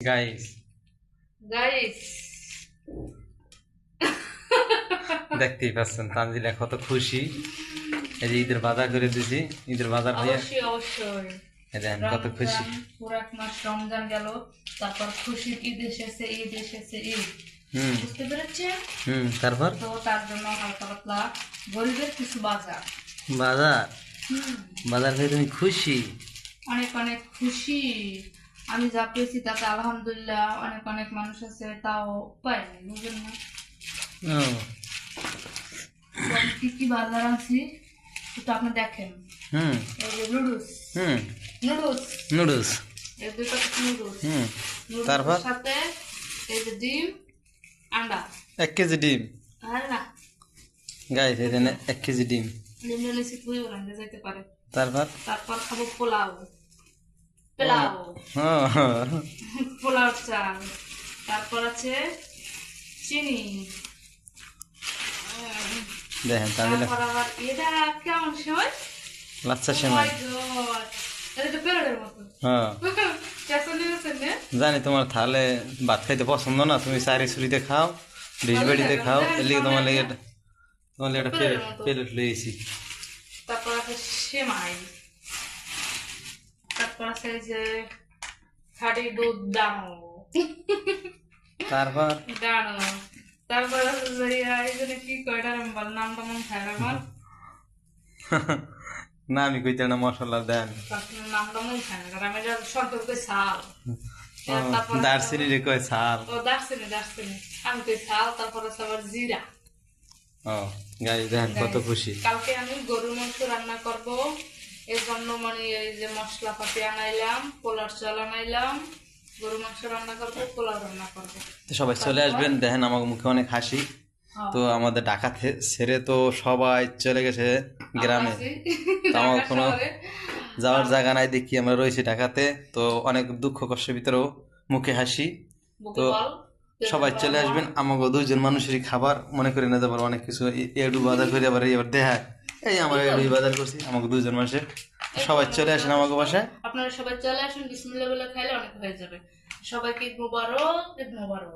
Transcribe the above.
Guys guys দেখতেই পাচ্ছেন তানজিলা কত খুশি। এই যে ঈদের বাজার করে দিছি, ঈদের বাজার হয়ে অবশ্যই অবশ্যই দেখেন কত খুশি। পুরো এক মাস রমজান গেল, তারপর খুশির ঈদ এসেছে, ঈদ এসেছে, ঈদ বুঝতে পেরেছেন? তারপর তো তার জন্য হালকা পাতলা গরিবের কিছু বাজার বাজার বাজার হয়ে তুমি খুশি? অনেক অনেক খুশি। আমি যা পেয়েছি তাতে আলহামদুলিল্লাহ। অনেক অনেক মানুষ আছে তাও পায়নি, বুঝলেন না? তো আমি কি কি বাজার আনছি সেটা আপনি দেখেন। এই যে নুডলস নুডলস নুডলস, এই 2 প্যাকেট নুডলস, তারপর সাথে এই যে ডিম, আন্ডা 1 কেজি ডিম। আরে না, গাইস এই দেন 1 কেজি ডিম। ডিম নিয়েছি, পুরো রান্না যেতে পারে। তারপর তারপর খাবো পোলাও, পোলাও পোলাও চাল। তারপর আছে চিনি। দেখেন তানজিলা তারপর আবার এটা কেমন সময়, লাচ্ছা সেমাই। এটা তো পেরোডের মতো। জানি তোমার থালে ভাত খাইতে পছন্দ না, তুমি সারি ছুরিতে খাও, ডিশ বাড়িতে খাও, এর লিগে তোমার লেগে একটা প্লেট লইছি। তারপর আছে সেমাই। তারপর আছে যে খাঁটি দুধ দানো। তারপর দানো। তারপর আছে যে এই জন্য কি কয়টা বল, নামটা মন খায় না আমার। না আমি কইতে না মশলা দেন, নামটা মন খায় না, কারণ আমি সম্পর্কে ছাল। দারচিনি রে কয় ছাল। ও দারচিনি, দারচিনি আমি কই ছাল। তারপর আছে আবার জিরা। ও গাইস দেখেন কত খুশি। কালকে আমি গরুর মাংস রান্না করব, এর জন্য মানে এই যে মশলা পাতি আনাইলাম, পোলার চাল আনাইলাম, গরুর মাংস রান্না করবো, পোলাও রান্না করবো। তো সবাই চলে আসবেন, দেখেন আমার মুখে অনেক হাসি। তো আমাদের ঢাকা ছেড়ে তো সবাই চলে গেছে গ্রামে, তো আমার কোনো যাওয়ার জায়গা নাই, দেখি আমরা রয়েছি ঢাকাতে। তো অনেক দুঃখ কষ্টের ভিতরেও মুখে হাসি। তো সবাই চলে আসবেন, আমাকে 2জন মানুষেরই খাবার মনে করে নিতে পারবো, অনেক কিছু এডু বাজার করে আবার এবার দেখা এই আমরা এডু বাজার করছি আমাকে 2জন মানুষের। সবাই চলে আসেন আমাকে বাসায়, আপনারা সবাই চলে আসেন, বিসমিল্লাহ বলে খাইলে অনেক হয়ে যাবে। সবাইকে ঈদ মোবারক, ঈদ মোবারক।